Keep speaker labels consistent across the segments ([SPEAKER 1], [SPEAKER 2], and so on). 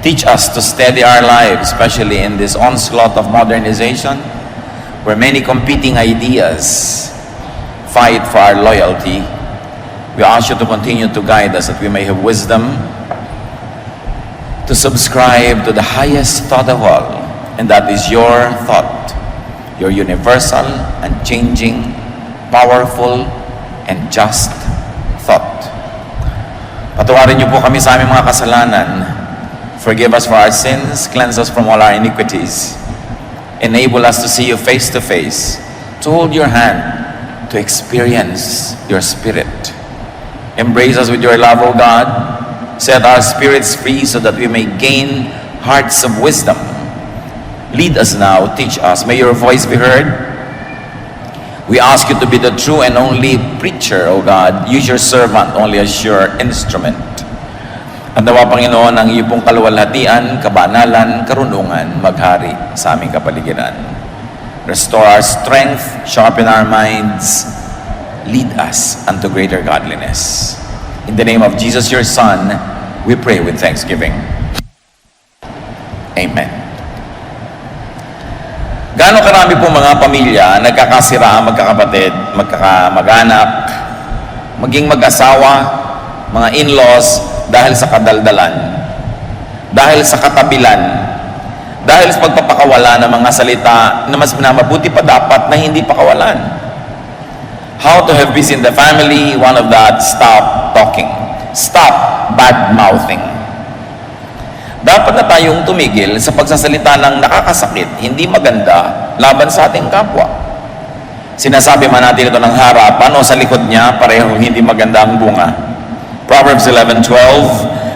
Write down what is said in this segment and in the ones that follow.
[SPEAKER 1] Teach us to steady our lives, especially in this onslaught of modernization, where many competing ideas fight for our loyalty. We ask you to continue to guide us that we may have wisdom to subscribe to the highest thought of all, and that is your thought, your universal, unchanging, powerful, and just thought. Patawarin niyo po kami sa aming mga kasalanan. Forgive us for our sins, cleanse us from all our iniquities. Enable us to see you face to face, to hold your hand, to experience your Spirit. Embrace us with your love, O God. Set our spirits free so that we may gain hearts of wisdom. Lead us now, teach us. May your voice be heard. We ask you to be the true and only preacher, O God. Use your servant only as your instrument. At nawa, Panginoon, ang iyong pong kaluwalhatian, kabanalan, karunungan, maghari sa aming kapaligiran. Restore our strength, sharpen our minds, lead us unto greater godliness. In the name of Jesus, your Son, we pray with thanksgiving. Amen. Gaano karami po mga pamilya nagkakasiraan, magkakapatid, magkakamag-anak, maging mag-asawa, mga in-laws, dahil sa kadaldalan, dahil sa katabilan, dahil sa pagpapakawala ng mga salita na mas mabuti pa dapat na hindi pakawalan. How to have peace in the family? One of that, stop talking. Stop bad-mouthing. Dapat na tayong tumigil sa pagsasalita ng nakakasakit, hindi maganda, laban sa ating kapwa. Sinasabi man natin ito ng harapan o sa likod niya, parehong hindi maganda ang bunga. Proverbs 11:12,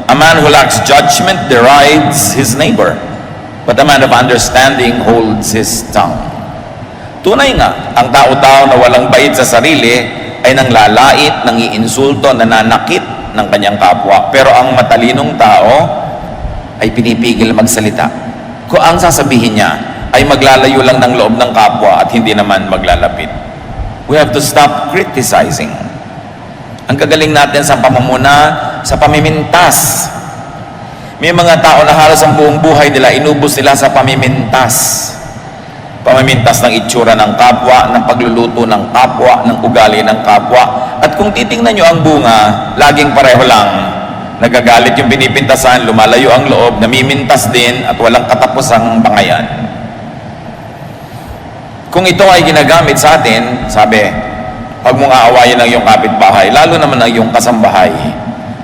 [SPEAKER 1] a man who lacks judgment derides his neighbor, but a man of understanding holds his tongue. Tunay nga, ang tao-tao na walang bait sa sarili ay nanglalait, nangiinsulto, nananakit ng kanyang kapwa. Pero ang matalinong tao ay pinipigil magsalita. Kung ang sasabihin niya ay maglalayo lang ng loob ng kapwa at hindi naman maglalapit. We have to stop criticizing. Ang gagaling natin sa pamamuna, sa pamimintas. May mga tao na halos ang buong buhay nila, inubos nila sa pamimintas. Pamimintas ng itsura ng kapwa, ng pagluluto ng kapwa, ng ugali ng kapwa. At kung titingnan nyo ang bunga, laging pareho lang. Nagagalit yung pinipintasan, lumalayo ang loob, namimintas din, at walang katapusang bangayan. Kung ito ay ginagamit sa atin, sabi, pag mong aawayin ang iyong kapitbahay, lalo naman ang iyong kasambahay,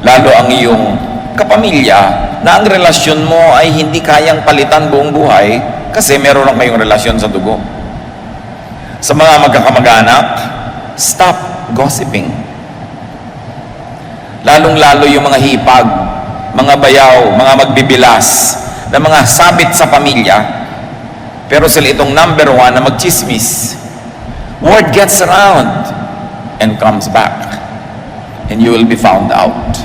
[SPEAKER 1] lalo ang iyong kapamilya, na ang relasyon mo ay hindi kayang palitan buong buhay, kasi meron lang kayong relasyon sa dugo. Sa mga magkakamag-anak, stop gossiping. Lalong-lalo yung mga hipag, mga bayaw, mga magbibilas, na mga sabit sa pamilya, pero sila itong number one na magchismis. Word gets around and comes back, and you will be found out.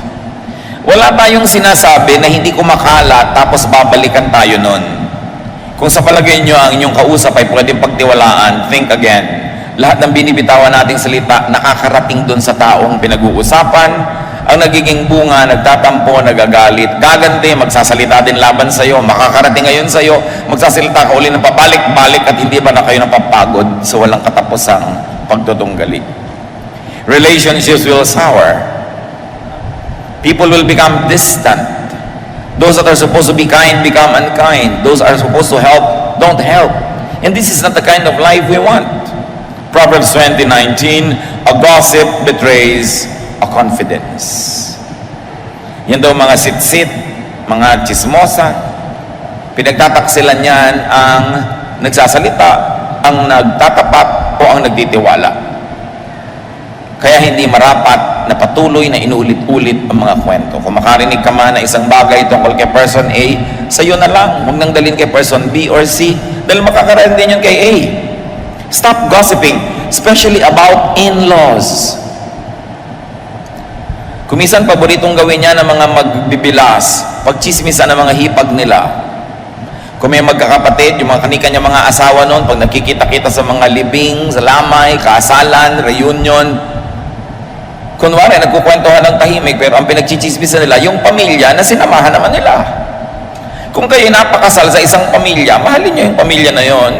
[SPEAKER 1] Wala tayong sinasabi na hindi kumakalat tapos babalikan tayo nun. Kung sa palagay nyo ang inyong kausap ay pwedeng pagtiwalaan, think again. Lahat ng binibitawan nating salita nakakarating dun sa taong pinag-uusapan. Ang nagiging bunga, nagtatampo, nagagalit, gaganti, magsasalita din laban sa'yo, makakarating ngayon sa'yo, magsasalita ka uli ng pabalik-balik at hindi ba na kayo napapagod sa walang katapusang pagtutunggali. Relationships will sour. People will become distant. Those that are supposed to be kind become unkind. Those are supposed to help don't help. And this is not the kind of life we want. Proverbs 20:19, a gossip betrays a confidence. Yan daw mga sit-sit, mga chismosa. Pinagtataksilan yan ang nagsasalita, ang nagtatapat o ang nagtitiwala. Kaya hindi marapat na patuloy na inuulit-ulit ang mga kwento. Kung makarinig ka man na isang bagay tungkol kay person A, sa'yo na lang. Huwag nang dalhin kay person B or C. Dahil makakarating din yun kay A. Stop gossiping, especially about in-laws. Kumisan, paboritong gawin niya ng mga magbibilas, pagchismisan ng mga hipag nila. Kung may magkakapatid, yung mga kanya mga asawa noon, pag nakikita-kita sa mga libing, sa lamay, kasalan, reunion, kunwari, nagkukwentuhan ng tahimik, pero ang pinagchichismisan nila, yung pamilya na sinamahan naman nila. Kung kayo napakasal sa isang pamilya, mahalin nyo yung pamilya na yon.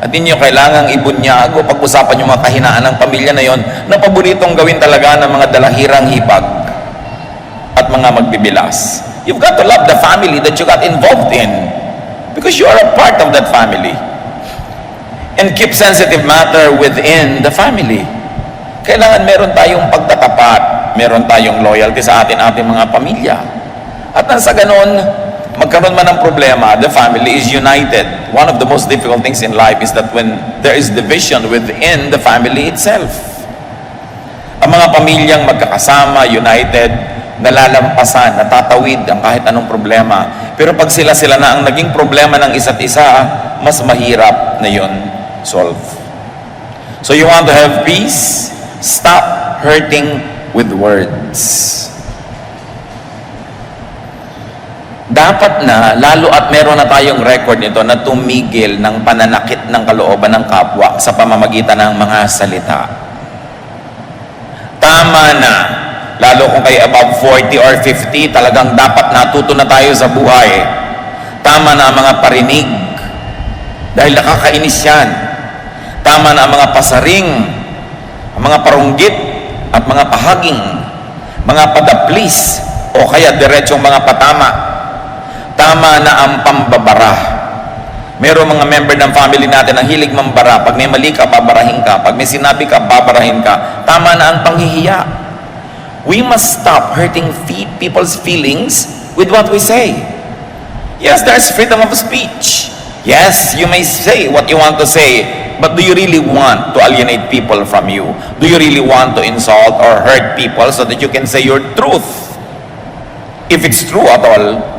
[SPEAKER 1] At hindi nyo kailangang ibunyag o pag-usapan yung mga kahinaan ng pamilya na yon na paboritong gawin talaga ng mga dalahirang hipag at mga magbibilas. You've got to love the family that you got involved in because you are a part of that family. And keep sensitive matter within the family. Kailangan meron tayong pagtatapat, meron tayong loyalty sa ating mga pamilya. At nang sa ganon, magkaroon man ng problema, the family is united. One of the most difficult things in life is that when there is division within the family itself. Ang mga pamilyang magkakasama, united, nalalampasan, natatawid ang kahit anong problema. Pero pag sila na ang naging problema ng isa't isa, mas mahirap na yun solve. So you want to have peace? Stop hurting with words. Dapat na, lalo at meron na tayong record nito na tumigil ng pananakit ng kalooban ng kapwa sa pamamagitan ng mga salita. Tama na. Lalo kung kayo above 40 or 50, talagang dapat natuto na tayo sa buhay. Tama na ang mga parinig. Dahil nakakainis yan. Tama na ang mga pasaring, ang mga parunggit, at mga pahaging, mga padaplis, o kaya diretsong mga patama. Tama na ang pambabara. Merong mga member ng family natin ang hilig mambara. Pag may mali ka, babarahin ka. Pag may sinabi ka, babarahin ka. Tama na ang panghihiya. We must stop hurting people's feelings with what we say. Yes, there's freedom of speech. Yes, you may say what you want to say, but do you really want to alienate people from you? Do you really want to insult or hurt people so that you can say your truth? If it's true at all.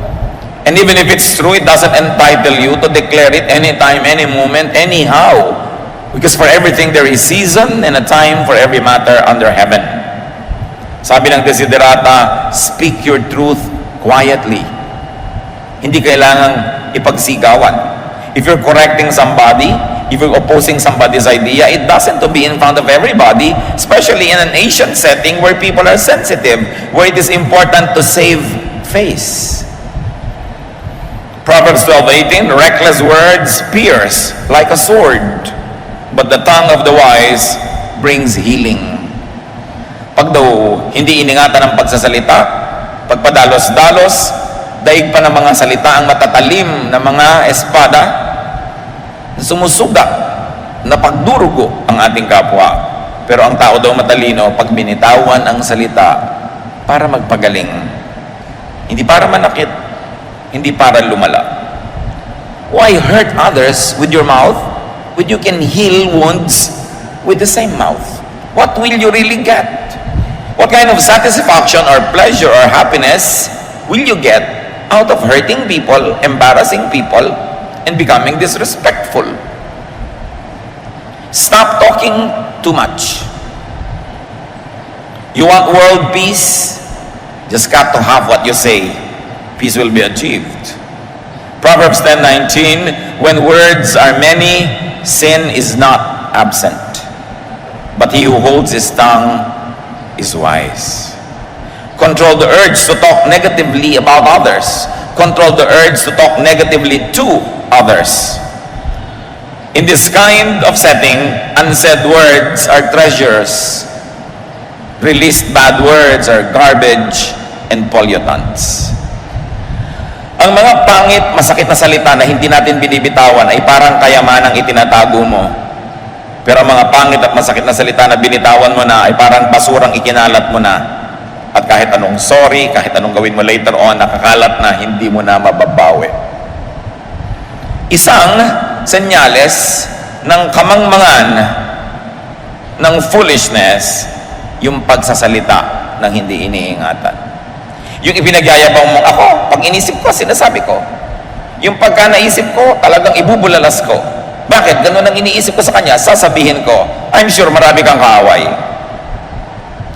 [SPEAKER 1] And even if it's true, it doesn't entitle you to declare it anytime, any moment, anyhow. Because for everything there is season and a time for every matter under heaven. Sabi ng Desiderata, speak your truth quietly. Hindi kailangang ipagsigawan. If you're correcting somebody, if you're opposing somebody's idea, it doesn't to be in front of everybody, especially in an Asian setting where people are sensitive, where it is important to save face. Proverbs 12:18, reckless words pierce like a sword, but the tongue of the wise brings healing. Pag daw hindi iningatan ang pagsasalita, pagpadalos-dalos, daig pa ng mga salita ang matatalim na mga espada, sumusuga, na pagdurugo ang ating kapwa. Pero ang tao daw matalino, pag binitawan ang salita para magpagaling, hindi para manakit, hindi para lumala. Why hurt others with your mouth when you can heal wounds with the same mouth? What will you really get? What kind of satisfaction or pleasure or happiness will you get out of hurting people, embarrassing people, and becoming disrespectful? Stop talking too much. You want world peace? Just got to have what you say. Peace will be achieved. Proverbs 10:19, when words are many, sin is not absent. But he who holds his tongue is wise. Control the urge to talk negatively about others. Control the urge to talk negatively to others. In this kind of setting, unsaid words are treasures. Released bad words are garbage and pollutants. Ang mga pangit, masakit na salita na hindi natin binibitawan ay parang kayamanang itinatago mo. Pero ang mga pangit at masakit na salita na binitawan mo na ay parang basurang ikinalat mo na. At kahit anong sorry, kahit anong gawin mo later on, nakakalat na, hindi mo na mababawi. Isang senyales ng kamangmangan ng foolishness, yung pagsasalita ng hindi iniingatan. Yung ipinagyayabang mo, ako, pag inisip ko, sinasabi ko. Yung pagka naisip ko, talagang ibubulalas ko. Bakit? Ganun ang iniisip ko sa kanya, sasabihin ko, I'm sure marami kang kaaway.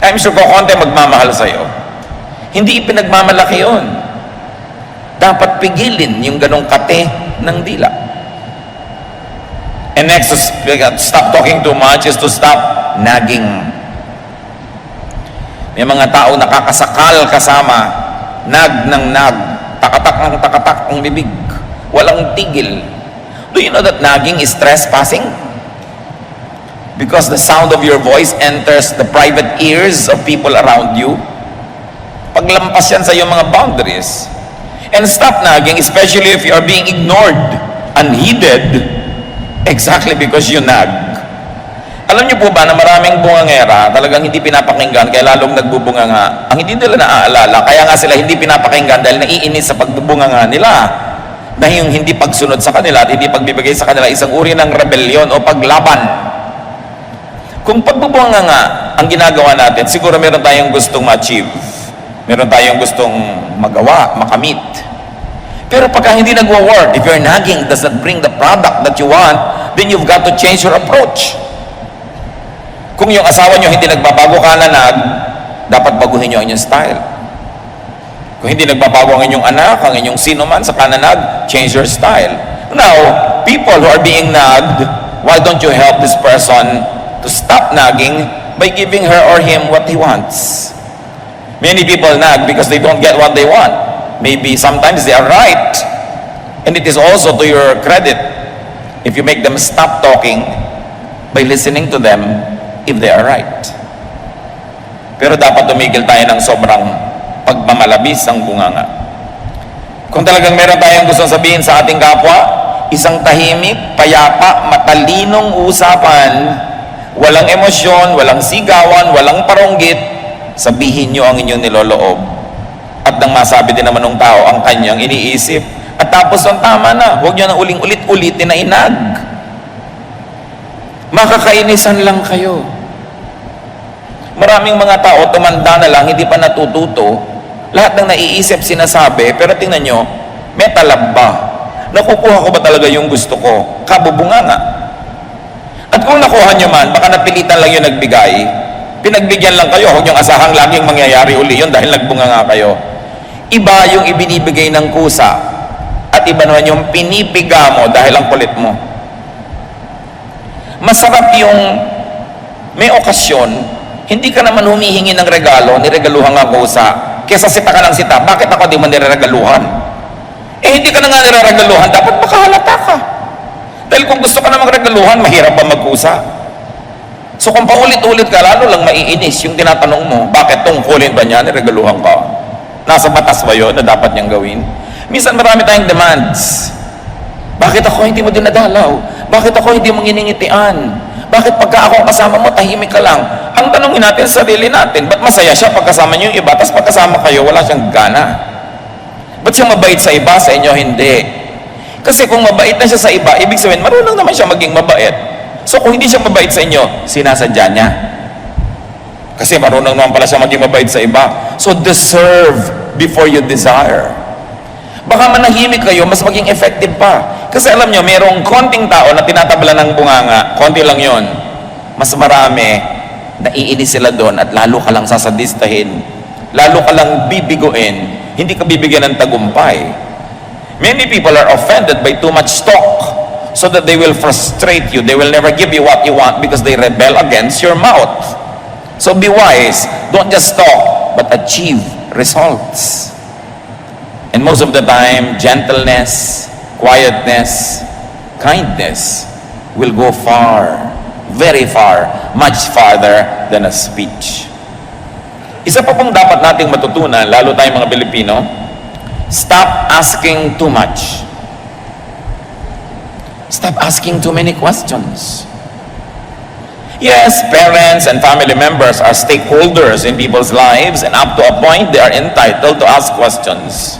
[SPEAKER 1] I'm sure ko konti magmamahal sa'yo. Hindi ipinagmamalaki yun. Dapat pigilin yung ganong kate ng dila. And next, to stop talking too much is to stop nagging. May mga tao nakakasakal kasama, nag ng nag. Takatak ng takatak ang bibig. Walang tigil. Do you know that nagging is trespassing? Because the sound of your voice enters the private ears of people around you. Paglampas yan sa iyong mga boundaries. And stop nagging, especially if you are being ignored, unheeded, exactly because you nag. Alam niyo po ba na maraming bungangera talagang hindi pinapakinggan kaya lalong nagbubunganga? Ang hindi nila naaalala, kaya nga sila hindi pinapakinggan dahil naiinis sa pagbubunganga nila. Dahil yung hindi pagsunod sa kanila at hindi pagbibigay sa kanila isang uri ng rebellion o paglaban. Kung pagbubunganga ang ginagawa natin, siguro meron tayong gustong ma-achieve. Meron tayong gustong magawa, makamit. Pero pagka hindi nagwa-work, if your nagging does not bring the product that you want, then you've got to change your approach. Kung yung asawa nyo hindi nagbabago kananag, dapat baguhin nyo ang inyong style. Kung hindi nagbabago ang inyong anak, ang inyong sino man sa kananag, change your style. Now, people who are being nagged, why don't you help this person to stop nagging by giving her or him what he wants? Many people nag because they don't get what they want. Maybe sometimes they are right. And it is also to your credit if you make them stop talking by listening to them if they are right. Pero dapat tumigil tayo ng sobrang pagmamalabis ang bunganga. Kung talagang meron tayong gustong sabihin sa ating kapwa, isang tahimik, payapa, matalinong usapan, walang emosyon, walang sigawan, walang paronggit, sabihin nyo ang inyong niloloob. At nang masabi din naman ng tao ang kanyang iniisip. At tapos ang tama na, huwag nyo na ulit-ulitin na inag. Makakainisan lang kayo. Maraming mga tao, tumanda na lang, hindi pa natututo. Lahat ng naiisip, sinasabi, pero tingnan nyo, may talab ba? Nakukuha ko ba talaga yung gusto ko? Kabubunga nga. At kung nakuha nyo man, baka napilitan lang yung nagbigay, pinagbigyan lang kayo, huwag niyong asahang laging mangyayari uli yun dahil nagbunga nga kayo. Iba yung ibinibigay ng kusa at iba naman yung pinipiga mo dahil ang kulit mo. Masarap yung may okasyon, hindi ka naman humihingi ng regalo, niregaluhan nga kusa, kesa sita ka ng sita, bakit ako di man niregaluhan? Hindi ka na nga niregaluhan, dapat makahalata ka. Dahil kung gusto ka na magregaluhan, mahirap ba magkusa? So kung paulit-ulit ka, lalo lang maiinis yung tinatanong mo, bakit tungkulin ba niya, niregaluhan ka? Nasa batas ba yun na dapat niyang gawin? Minsan marami tayong demands. Bakit ako hindi mo dinadalaw? Bakit ako hindi mo nginingitian? Bakit pagka ako kasama mo, tahimik ka lang? Ang tanongin natin sa sarili natin, ba't masaya siya pagkasama niyo yung iba, tapos pagkasama kayo, wala siyang gana? Ba't siya mabait sa iba, sa inyo hindi? Kasi kung mabait na siya sa iba, ibig sabihin, marunong naman siya maging mabait. So kung hindi siya mabait sa inyo, sinasadya niya. Kasi marunong naman pala siya maging mabait sa iba. So deserve before you desire. Baka manahimik kayo, mas maging effective pa. Kasi alam nyo, mayroong konting tao na tinatabla ng bunganga, konti lang yon. Mas marami, naiinis sila doon at lalo ka lang sasadistahin. Lalo ka lang bibiguin. Hindi ka bibigyan ng tagumpay. Many people are offended by too much talk so that they will frustrate you. They will never give you what you want because they rebel against your mouth. So be wise. Don't just talk, but achieve results. And most of the time, gentleness, quietness, kindness will go far, very far, much farther than a speech. Isa pa pong dapat nating matutunan, lalo tayong mga Pilipino, stop asking too much. Stop asking too many questions. Yes, parents and family members are stakeholders in people's lives, and up to a point, they are entitled to ask questions.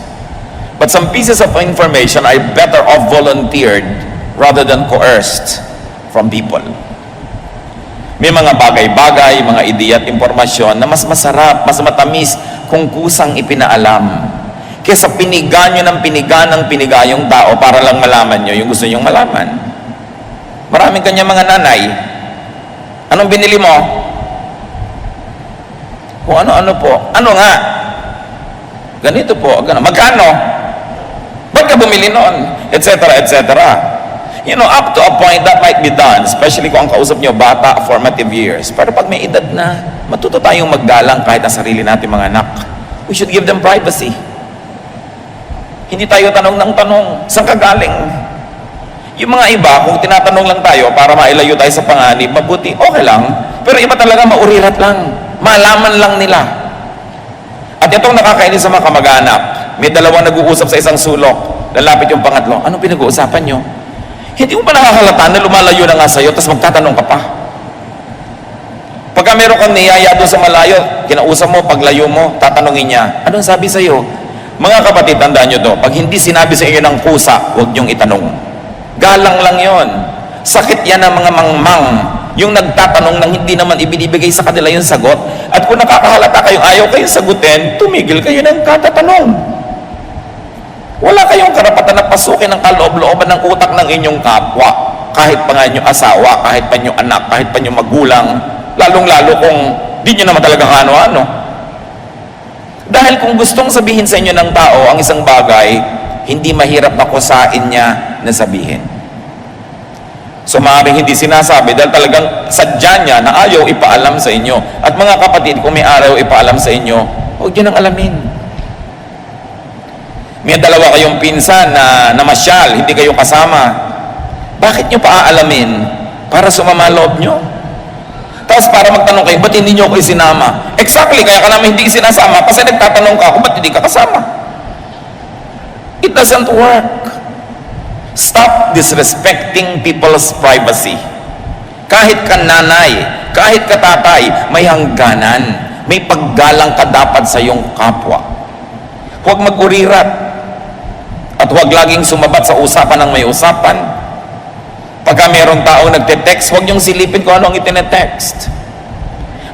[SPEAKER 1] But some pieces of information are better off volunteered rather than coerced from people. May mga bagay-bagay, mga ideya at impormasyon na mas masarap, mas matamis kung kusang ipinaalam. Kesa piniga nyo ng piniga yung tao para lang malaman nyo yung gusto nyong malaman. Maraming kanya mga nanay. Anong binili mo? Kung ano-ano po. Ano nga? Ganito po. Magkano? Ba't ka bumili noon? Etc. etc. You know, up to a point that might be done, especially kung ang kausap nyo bata, formative years. Pero pag may edad na, matuto tayong maggalang kahit ang sarili natin mga anak. We should give them privacy. Hindi tayo tanong ng tanong, saan ka galing? Yung mga iba, kung tinatanong lang tayo para mailayo tayo sa panganib, mabuti, okay lang. Pero iba talaga maurirat lang. Malaman lang nila. At itong nakakainis sa mga kamag-anak, may dalawang nag-uusap sa isang sulok. Lalapit yung pangatlo, anong pinag-uusapan nyo? Hindi mo pa nakakalata na lumalayo na nga sa'yo, tapos magtatanong ka pa. Pagka meron kang niyaya doon sa malayo, kinausap mo, paglayo mo, tatanungin niya, anong sabi sa'yo? Mga kapatid, tandaan nyo to, pag hindi sinabi sa inyo ng kusa, huwag nyong itanong. Galang lang yon. Sakit yan ng mga mangmang, yung nagtatanong nang hindi naman ibinibigay sa kanila yung sagot. At kung nakakahalata kayong ayaw kayong sagutin, tumigil kayo ng katatanong. Wala kayong karapatan na pasukin ang kaloob-looban ng utak ng inyong kapwa. Kahit pa nga inyong asawa, kahit pa inyong anak, kahit pa inyong magulang, lalong-lalo kung di nyo naman talagang ano-ano. Dahil kung gustong sabihin sa inyo ng tao ang isang bagay, hindi mahirap na kusain niya na sabihin. So maaaring hindi sinasabi dahil talagang sadya niya na ayaw ipaalam sa inyo. At mga kapatid, kung may araw ipaalam sa inyo, huwag nyo nang alamin. May dalawa kayong pinsan na namasyal, hindi kayo kasama. Bakit nyo paaalamin? Para sumama loob nyo? Tapos para magtanong kayo, ba't hindi nyo ako isinama? Exactly, kaya ka namin hindi isinasama kasi nagtatanong ka ako, ba't hindi ka kasama? It doesn't work. Stop disrespecting people's privacy. Kahit ka nanay, kahit ka tatay, may hangganan. May paggalang ka dapat sa iyong kapwa. Huwag mag-urirat. At huwag laging sumabat sa usapan ng may usapan. Pagka mayroong tao nagte-text, huwag niyong silipin kung ano ang itine-text.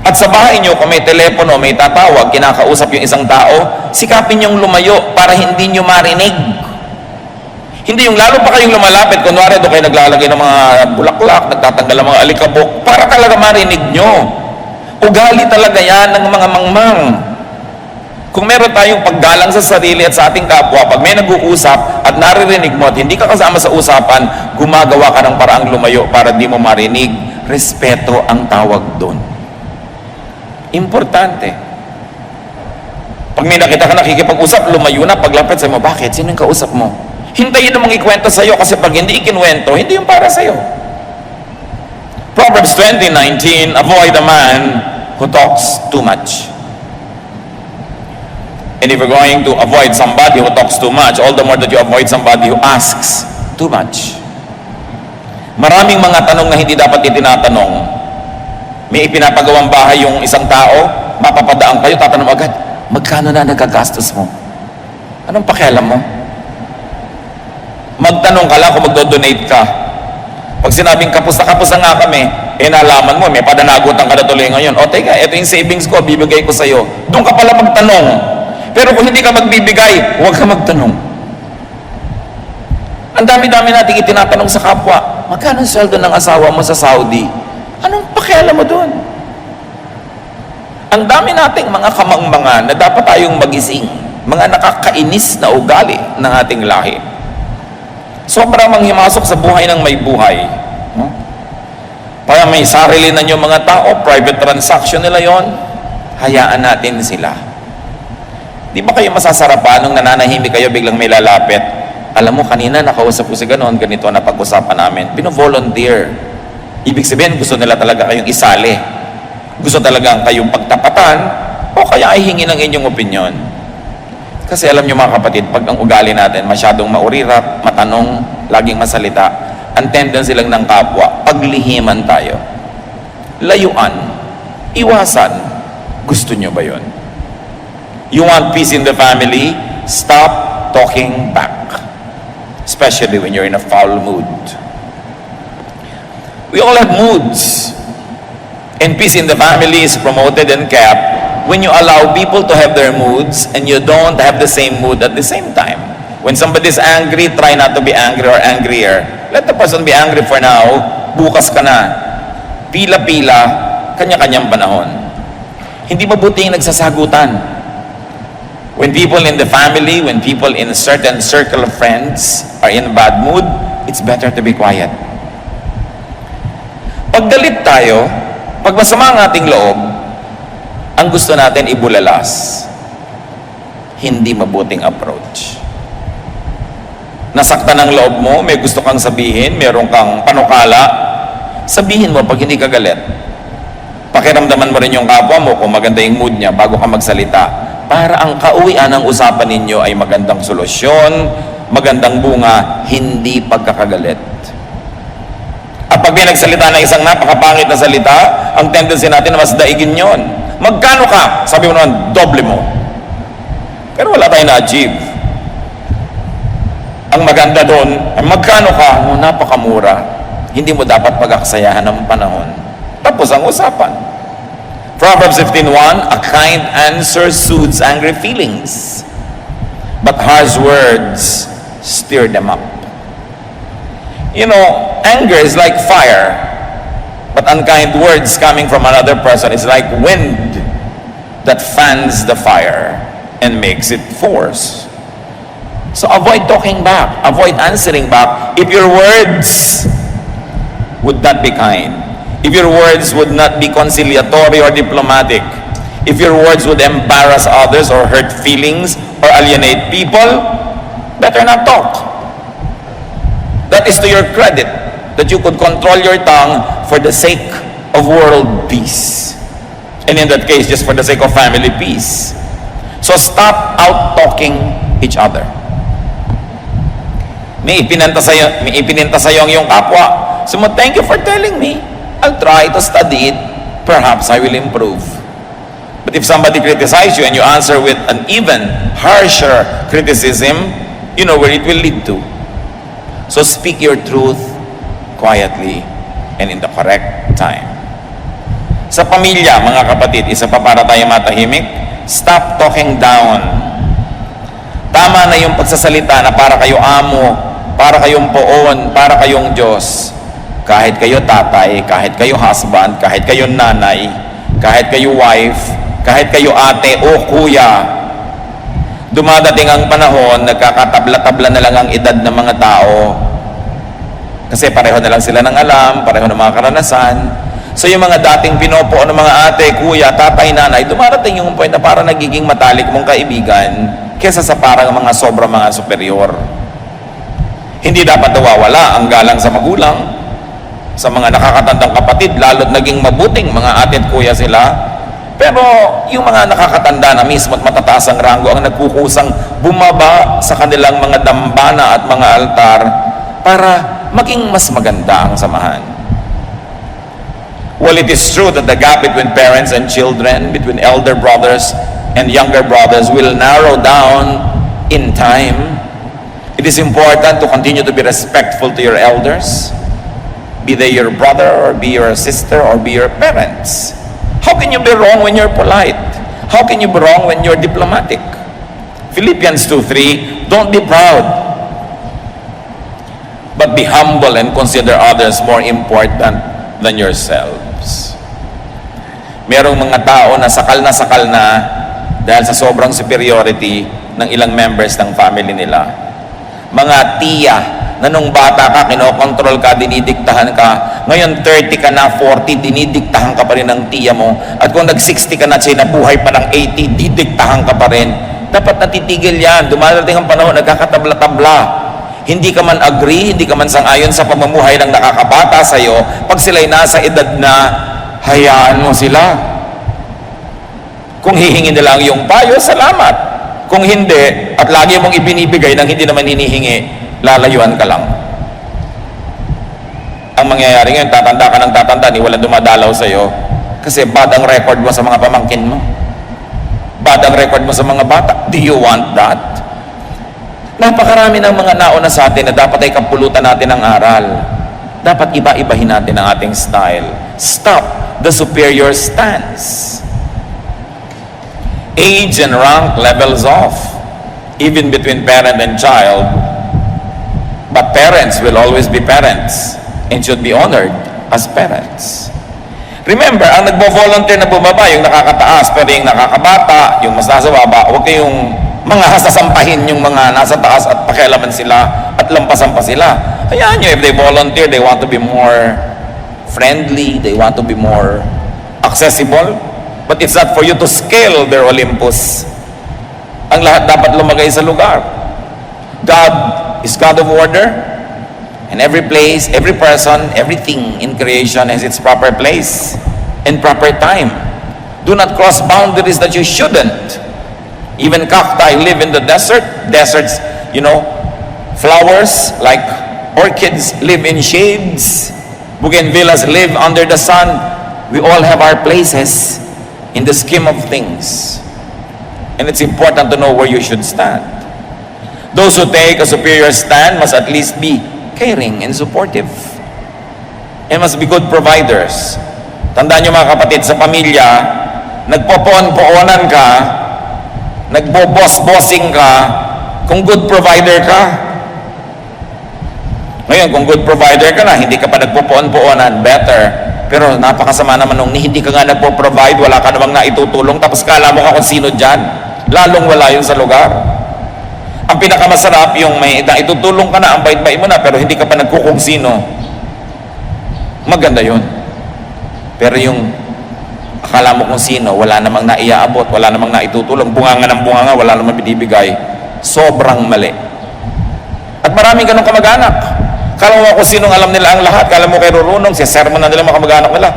[SPEAKER 1] At sa bahay niyo, kung may telepono, may tatawag, kinakausap yung isang tao, sikapin niyong lumayo para hindi niyo marinig. Hindi yung lalo pa kayong lumalapit, kunwari doon kayo naglalagay ng mga bulaklak, nagtatanggal ng mga alikabok, para talaga marinig nyo. Ugali talaga yan ng mga mangmang. Kung meron tayong paggalang sa sarili at sa ating kapwa, pag may nag-uusap at naririnig mo at hindi ka kasama sa usapan, gumagawa ka ng paraang lumayo para di mo marinig. Respeto ang tawag doon. Importante. Pag may nakita ka nakikipag-usap, lumayo na, paglapit sa'yo mo, bakit? Sino yung kausap mo? Hintayin namang ikwento sa'yo kasi pag hindi ikinwento, hindi yung para sa'yo. Proverbs 20:19, avoid a man who talks too much. And if you're going to avoid somebody who talks too much, all the more that you avoid somebody who asks too much. Maraming mga tanong na hindi dapat itinatanong. May ipinapagawang bahay yung isang tao, mapapadaan kayo, tatanong agad, magkano na nagagastos mo? Anong pakialam mo? Magtanong ka lang kung magdo-donate ka. Pag sinabing kapos na nga kami, nalaman mo, may padanagutan ka na tuloy ngayon. O teka, ito yung savings ko, bibigay ko sa'yo. Doon ka pala magtanong. Pero kung hindi ka magbibigay, huwag ka magtanong. Ang dami-dami nating itinatanong sa kapwa, magkano ang sweldo ng asawa mo sa Saudi? Anong pakialam mo doon? Ang dami nating mga kamangmangan na dapat tayong magising, mga nakakainis na ugali ng ating lahi. Sobrang manghimasok sa buhay ng may buhay. No? Para may sarili na yung mga tao, private transaction nila yon, hayaan natin sila. Di ba kayo masasarapan nung nananahimik kayo biglang may lalapit? Alam mo, kanina nakausap ko si ganon, ganito na pag-usapan namin. Pino-volunteer. Ibig sabihin, gusto nila talaga kayong isali. Gusto talaga kayong pagtapatan o kaya ay hingi ng inyong opinion. Kasi alam nyo mga kapatid, pag ang ugali natin masyadong maurirat, matanong, laging masalita, ang tendency lang ng kapwa, paglihiman tayo. Layuan, iwasan. Gusto nyo ba yun? You want peace in the family? Stop talking back. Especially when you're in a foul mood. We all have moods. And peace in the family is promoted and kept when you allow people to have their moods and you don't have the same mood at the same time. When somebody is angry, try not to be angry or angrier. Let the person be angry for now. Bukas ka na. Pila-pila, kanya-kanyang panahon. Hindi mabuti yung nagsasagutan. When people in the family, when people in a certain circle of friends are in a bad mood, it's better to be quiet. Pag galit tayo, pag masama ang ating loob, ang gusto natin ibulalas. Hindi mabuting approach. nasaktan ang loob mo, may gusto kang sabihin, meron kang panukala, sabihin mo pag hindi ka galit. Pakiramdaman mo rin yung kapwa mo kung maganda yung mood niya bago ka magsalita, para ang kauwian ng usapan ninyo ay magandang solusyon, magandang bunga, hindi pagkakagalit. At pag may nagsalita ng isang napakapangit na salita, ang tendency natin na mas daigin yon. Magkano ka? Sabi mo naman, doble mo. Pero wala tayong na-achieve. Ang maganda doon ay magkano ka? Napakamura. Hindi mo dapat pag-aksayahan ng panahon. Tapos ang usapan. Proverbs 15:1, a kind answer soothes angry feelings, but harsh words stir them up. You know, anger is like fire, but unkind words coming from another person is like wind that fans the fire and makes it force. So avoid talking back, avoid answering back if your words would not be kind, if your words would not be conciliatory or diplomatic, if your words would embarrass others or hurt feelings or alienate people, better not talk. That is to your credit, that you could control your tongue for the sake of world peace. And in that case, just for the sake of family peace. So stop out-talking each other. May ipinanta sa'yo ang iyong kapwa. So thank you for telling me. I'll try to study it. Perhaps I will improve. But if somebody criticizes you and you answer with an even harsher criticism, you know where it will lead to. So speak your truth quietly and in the correct time. Sa pamilya, mga kapatid, isa pa para tayo matahimik, stop talking down. Tama na yung pagsasalita na para kayo amo, para kayong poon, para kayong Diyos. Kahit kayo tatay, kahit kayo husband, kahit kayo nanay, kahit kayo wife, kahit kayo ate o kuya, dumadating ang panahon, nagkakatabla-tabla na lang ang edad ng mga tao. Kasi pareho na lang sila ng alam, pareho ng mga karanasan. So yung mga dating pinopo ng mga ate, kuya, tatay, nanay, dumarating yung point na parang nagiging matalik mong kaibigan kesa sa parang mga sobrang mga superior. Hindi dapat nawawala ang galang sa magulang, sa mga nakakatandang kapatid, lalo't naging mabuting mga ate at kuya sila. Pero yung mga nakakatanda na mismo at matataas ang ranggo ang nagkukusang bumaba sa kanilang mga dambana at mga altar para maging mas maganda ang samahan. Well, it is true that the gap between parents and children, between elder brothers and younger brothers will narrow down in time. It is important to continue to be respectful to your elders, be they your brother or be your sister or be your parents. How can you be wrong when you're polite? How can you be wrong when you're diplomatic? Philippians 2:3, don't be proud, but be humble and consider others more important than yourselves. Merong mga tao na sakal na dahil sa sobrang superiority ng ilang members ng family nila. Mga tiya na nung bata ka, kinokontrol ka, dinidiktahan ka. Ngayon 30 ka na, 40, dinidiktahan ka pa rin ng tiya mo. At kung nag-60 ka na, siya nabuhay pa ng 80, didiktahan ka pa rin. Dapat natitigil yan. Dumarating ang panahon, nagkakatabla-tabla. Hindi ka man agree, hindi ka man sang-ayon sa pamumuhay ng nakakabata sa'yo. Pag sila'y nasa edad na, hayaan mo sila. Kung hihingi nila ang iyong payo, salamat. Kung hindi, at lagi mong ibinibigay nang hindi naman hinihingi, lalayuan ka lang. Ang mangyayari ngayon, tatanda ka ng tatanda, ni walang dumadalaw sa'yo, kasi bad ang record mo sa mga pamangkin mo. Bad ang record mo sa mga bata. Do you want that? Napakarami ng mga nauna sa atin na dapat ay kapulutan natin ng aral. Dapat iba-ibahin natin ang ating style. Stop the superior stance. Age and rank levels off, even between parent and child. But parents will always be parents and should be honored as parents. Remember, ang nagbo-volunteer na bumaba, yung nakakataas, pero yung nakakabata, yung mas nasa baba, huwag kayong mga sasampahin yung mga nasa taas at pakialaman sila at lampasan pa sila. Hayaan nyo, if they volunteer, they want to be more friendly, they want to be more accessible, but it's not for you to scale their Olympus. Ang lahat dapat lumagay sa lugar. God is God of order, and every place, every person, everything in creation has its proper place and proper time. Do not cross boundaries that you shouldn't. Even cacti live in the desert. Deserts, flowers like orchids live in shades. Bougainvilleas live under the sun. We all have our places in the scheme of things. And it's important to know where you should stand. Those who take a superior stand must at least be caring and supportive. And must be good providers. Tandaan nyo mga kapatid, sa pamilya, nagpopon-poonan ka, nagbo-boss-bossing ka, kung good provider ka. Ngayon, kung good provider ka na, hindi ka pa nagpopon-poonan, better. Pero napakasama naman nung hindi ka nga nagpo-provide, wala ka namang naitutulong, tapos kala mo ka kung sino dyan. Lalong wala yun sa lugar. Ang pinakamasarap, yung may naitutulong ka na, ang bait-bait mo na, pero hindi ka pa nagkukung sino. Maganda yun. Pero yung akala mo kung sino, wala namang naiaabot, wala namang naitutulong, bunganga ng bunganga, wala namang binibigay, sobrang mali. At maraming ganong kamag-anak. Kala mo kung sinong alam nila ang lahat, kala mo kay Rurunong, si sermon na nila mga kamag-anak nila,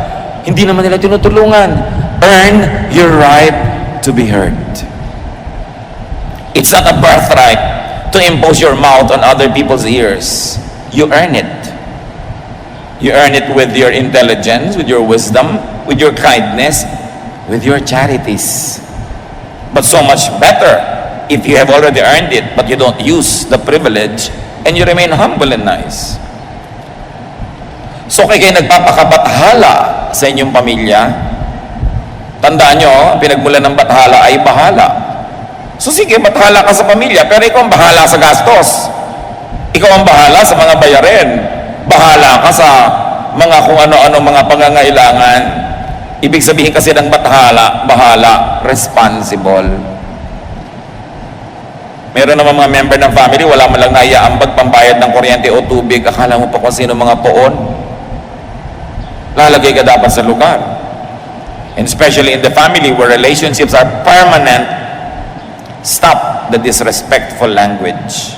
[SPEAKER 1] hindi naman nila tinutulungan. Earn your right to be heard. It's not a birthright to impose your mouth on other people's ears. You earn it. You earn it with your intelligence, with your wisdom, with your kindness, with your charities. But so much better if you have already earned it, but you don't use the privilege and you remain humble and nice. So kaya kayo nagpapakabathala sa inyong pamilya, tandaan nyo, pinagmulan ng bathala ay bahala. So sige, bathala ka sa pamilya, pero ikaw ang bahala sa gastos. Ikaw ang bahala sa mga bayarin. Bahala ka sa mga kung ano-ano mga pangangailangan. Ibig sabihin kasi ng bahala, responsible. Meron naman mga member ng family, wala man lang naiaambag pambayad ng kuryente o tubig. Akala mo pa kung sino mga poon. Lalagay ka dapat sa lugar. And especially in the family where relationships are permanent, stop the disrespectful language.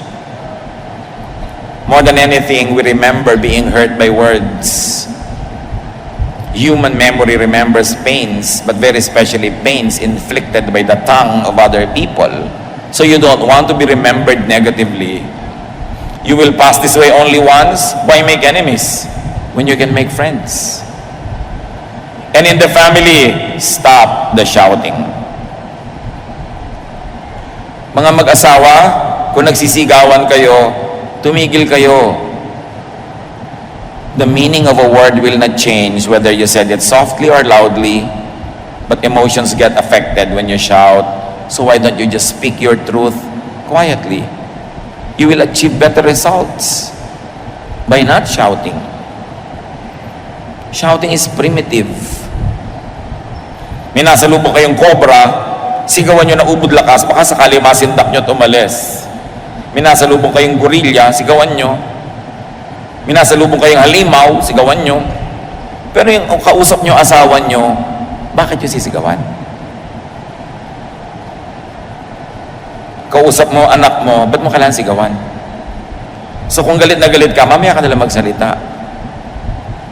[SPEAKER 1] More than anything, we remember being hurt by words. Human memory remembers pains, but very especially pains inflicted by the tongue of other people. So you don't want to be remembered negatively. You will pass this way only once. Why make enemies when you can make friends? And in the family, stop the shouting. Mga mag-asawa, kung nagsisigawan kayo, tumigil kayo. The meaning of a word will not change whether you said it softly or loudly, but emotions get affected when you shout. So why don't you just speak your truth quietly? You will achieve better results by not shouting. Shouting is primitive. May nasalubong kayong cobra, sigawan nyo na ubod lakas, baka sakali masindak nyo at umalis. May nasalubong kayong gorilla, sigawan nyo. May nasalubong kayong halimaw, sigawan nyo. Pero yung kausap nyo, asawa nyo, bakit nyo sisigawan? Kausap mo, anak mo, ba't mo kailangan sigawan? So kung galit na galit ka, mamaya ka nalang magsalita.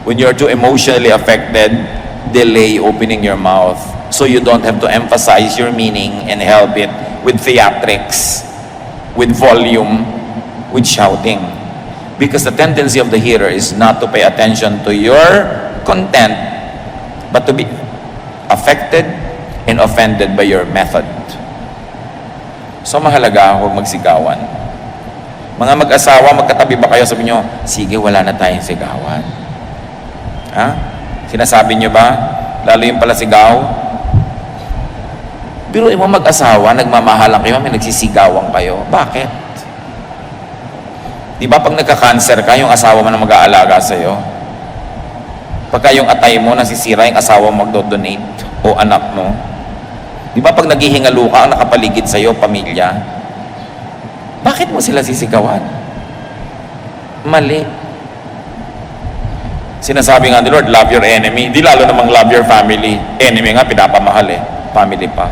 [SPEAKER 1] When you're too emotionally affected, delay opening your mouth so you don't have to emphasize your meaning and help it with theatrics, with volume, with shouting. Because the tendency of the hearer is not to pay attention to your content, but to be affected and offended by your method. So mahalaga, huwag magsigawan. Mga mag-asawa, magkatabi ba kayo? Sabi nyo, sige, wala na tayong sigawan. Ha? Sinasabi nyo ba? Lalo yung pala sigaw? Pero mo mag-asawa, nagmamahalan kayo, may nagsisigawan kayo. Bakit? Di ba pag nagka-cancer ka, yung asawa mo na mag-aalaga sa'yo? Pagka yung atay mo, nasisira yung asawa mo magdo-donate o anak mo? Di ba pag naghihingalo ka, ang nakapaligid sa'yo, pamilya? Bakit mo sila sisigawan? Mali. Sinasabi nga ni Lord, love your enemy. Di lalo namang love your family. Enemy nga, pinapamahal eh. Family pa.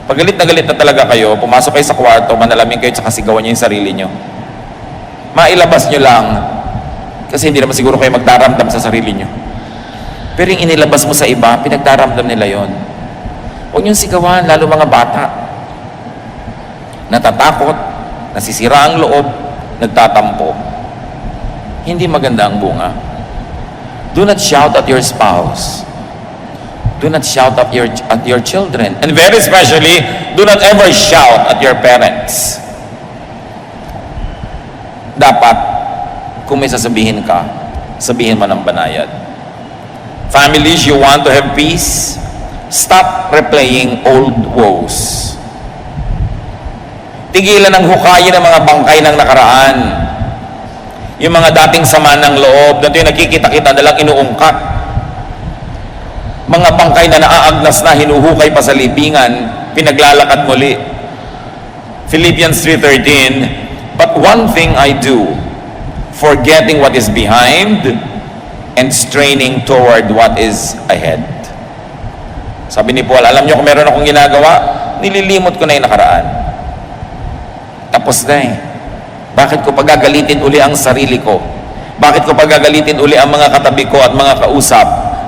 [SPEAKER 1] Pag galit na talaga kayo, pumasok kayo sa kwarto, manalamin kayo, tsaka sigawan niyo yung sarili niyo. Mailabas niyo lang, kasi hindi naman siguro kayo magdaramdam sa sarili niyo. Pero yung inilabas mo sa iba, pinagdaramdam nila yon. Huwag niyong sigawan, lalo mga bata. Natatakot, nasisira ang loob, nagtatampo. Hindi maganda ang bunga. Do not shout at your spouse. Do not shout at your children. And very especially, do not ever shout at your parents. Dapat, kung may sasabihin ka, sabihin mo ng banayad. Families, you want to have peace? Stop replaying old woes. Tigilan ang hukayin ng mga bangkay ng nakaraan. Yung mga dating sama ng loob, dito yung nakikita-kita nalang inuungkat. Mga bangkay na naaagnas na, hinuhukay pa sa libingan, pinaglalakad muli. Philippians 3:13, but one thing I do, forgetting what is behind and straining toward what is ahead. Sabi ni Paul, alam niyo kung meron akong ginagawa, nililimot ko na yung nakaraan. Tapos na eh. Bakit ko pagagalitin uli ang sarili ko? Bakit ko pagagalitin uli ang mga katabi ko at mga kausap?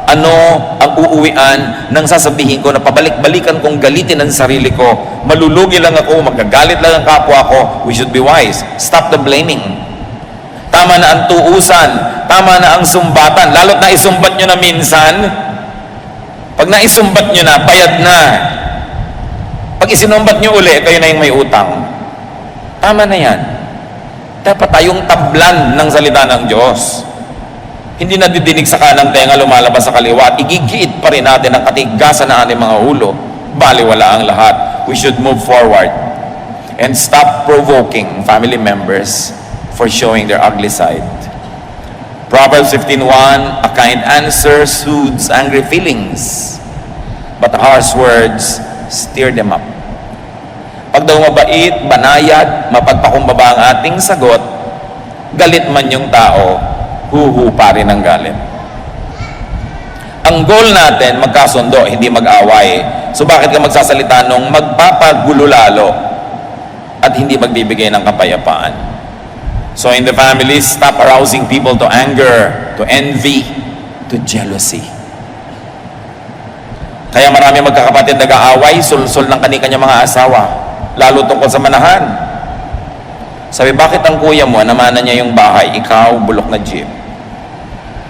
[SPEAKER 1] Ano ang uuwian ng sasabihin ko na pabalik-balikan kong galitin ang sarili ko? Malulugi lang ako, magagalit lang ang kapwa ko. We should be wise. Stop the blaming. Tama na ang tuusan. Tama na ang sumbatan. Lalo't na isumbat nyo na minsan. Pag naisumbat nyo na, payad na. Pag isinumbat nyo uli, kayo na yung may utang. Tama na yan. Dapat tayong tablan ng salita ng Diyos. Hindi na didinig sa kanang tenga, lumalabas sa kaliwa at igigiit pa rin natin ang katigasan ng ating mga ulo. Baliwala ang lahat. We should move forward and stop provoking family members for showing their ugly side. Proverbs 15:1, a kind answer soothes angry feelings, but harsh words stir them up. Pag daw mabait, banayad, mapagpakumbaba ang ating sagot, galit man yung tao, huhupa rin ang galit. Ang goal natin, magkasundo, hindi mag-away. So bakit ka magsasalita nung magpapagulo lalo at hindi magbibigay ng kapayapaan? So in the family, stop arousing people to anger, to envy, to jealousy. Kaya marami magkakapatid nag-aaway, sul-sul ng kani-kanya mga asawa, lalo tungkol sa manahan. Sabi, bakit ang kuya mo, namanan niya yung bahay, ikaw, bulok na jeep?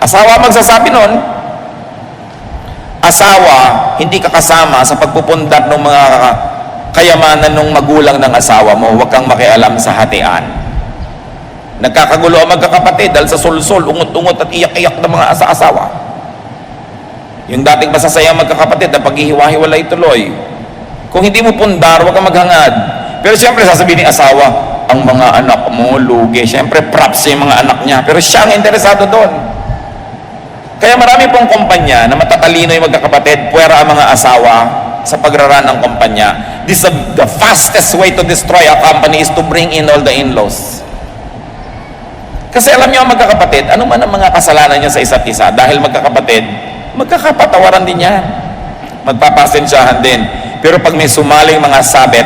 [SPEAKER 1] Asawa magsasabi nun. Asawa, hindi ka kasama sa pagpupundar ng mga kayamanan ng magulang ng asawa mo. Huwag kang makialam sa hatian. Nagkakagulo ang magkakapatid dahil sa sul-sul, ungot-ungot at iyak-iyak ng mga asawa. Yung dating masasayang magkakapatid na paghihiwa-hiwalay tuloy. Kung hindi mo pundar, huwag kang maghangad. Pero siyempre sasabihin ni asawa, ang mga anak mo, lugi. Siyempre props yung mga anak niya. Pero siya ang interesado doon. Kaya marami pong kumpanya na matatalino yung magkakapatid, puwera ang mga asawa sa pagraran ng kumpanya. The fastest way to destroy a company is to bring in all the in-laws. Kasi alam niyo ang magkakapatid, ano man ang mga kasalanan niya sa isa't isa, dahil magkakapatid, magkakapatawaran din yan. Magpapasensyahan din. Pero pag may sumaling mga sabit,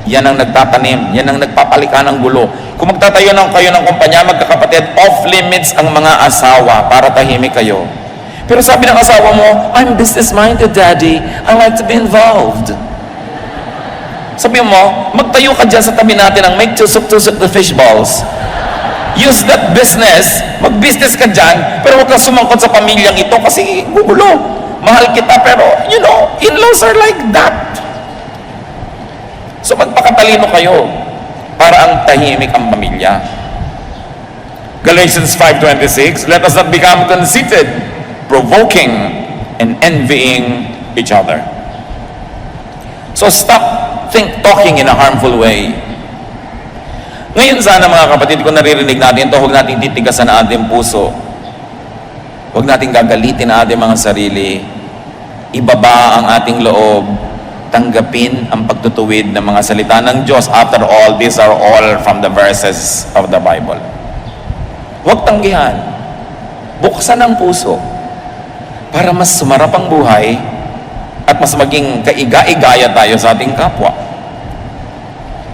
[SPEAKER 1] yan ang nagtatanim, yan ang nagpapalika ng gulo. Kung magtatayo ng kayo ng kumpanya, magkakapatid, off-limits ang mga asawa para tahimik kayo. Pero sabi ng asawa mo, I'm business-minded, Daddy. I like to be involved. Sabi mo, magtayo ka dyan sa tabi natin ng make tusok-tusok the fish balls. Use that business, mag-business ka dyan, pero huwag kang sumangkot sa pamilyang ito kasi gugulo. Mahal kita, pero, you know, in-laws are like that. So magpakatalino kayo para ang tahimik ang pamilya. Galatians 5:26, let us not become conceited, provoking and envying each other. So stop talking in a harmful way. Ngayon sana mga kapatid, kung naririnig natin ito, huwag natin titigasan ang ating puso. Huwag natin gagalitin ang ating mga sarili. Ibaba ang ating loob. Tanggapin ang pagtutuwid ng mga salita ng Diyos. After all, these are all from the verses of the Bible. Huwag tanggihan. Buksan ang puso para mas sumarap ang buhay at mas maging kaiga-igaya tayo sa ating kapwa.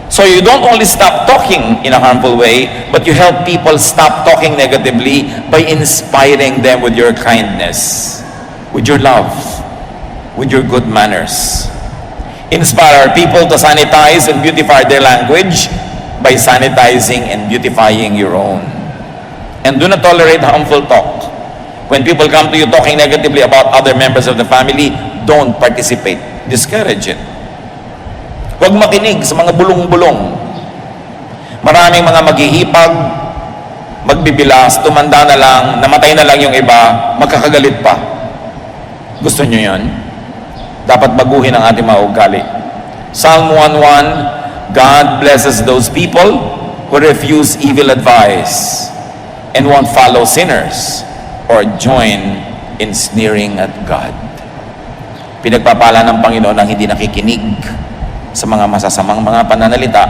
[SPEAKER 1] So you don't only stop talking in a harmful way, but you help people stop talking negatively by inspiring them with your kindness, with your love, with your good manners. Inspire people to sanitize and beautify their language by sanitizing and beautifying your own. And do not tolerate harmful talk. When people come to you talking negatively about other members of the family, don't participate. Discourage it. Huwag makinig sa mga bulong-bulong. Maraming mga maghihipag, magbibilas, tumanda na lang, namatay na lang yung iba, magkakagalit pa. Gusto nyo yun? Dapat baguhin ang ating mga ugali. Psalm 1:1, God blesses those people who refuse evil advice and won't follow sinners or join in sneering at God. Pinagpapala ng Panginoon ang hindi nakikinig sa mga masasamang mga pananalita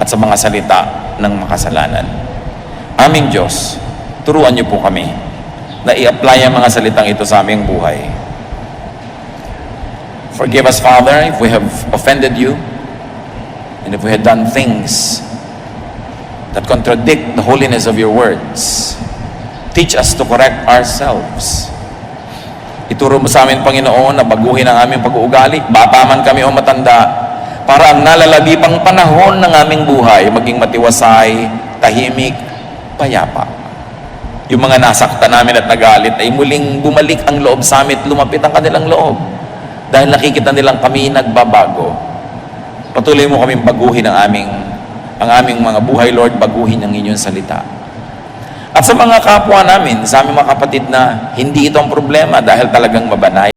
[SPEAKER 1] at sa mga salita ng makasalanan. Aming Diyos, turuan niyo po kami na i-apply ang mga salitang ito sa aming buhay. Forgive us, Father, if we have offended you and if we have done things that contradict the holiness of your words. Teach us to correct ourselves. Ituro mo sa amin, Panginoon, na baguhin ang aming pag-uugali, bata man kami o matanda, para ang nalalagipang panahon ng aming buhay maging matiwasay, tahimik, payapa. Yung mga nasaktan namin at nagalit ay muling bumalik ang loob sa amin, lumapit ang kanilang loob. Dahil nakikita nilang kami nagbabago. Patuloy mo kaming baguhin ang aming mga buhay, Lord, baguhin ang inyong salita. At sa mga kapwa namin, sa aming mga kapatid na hindi ito ang problema dahil talagang mabanay,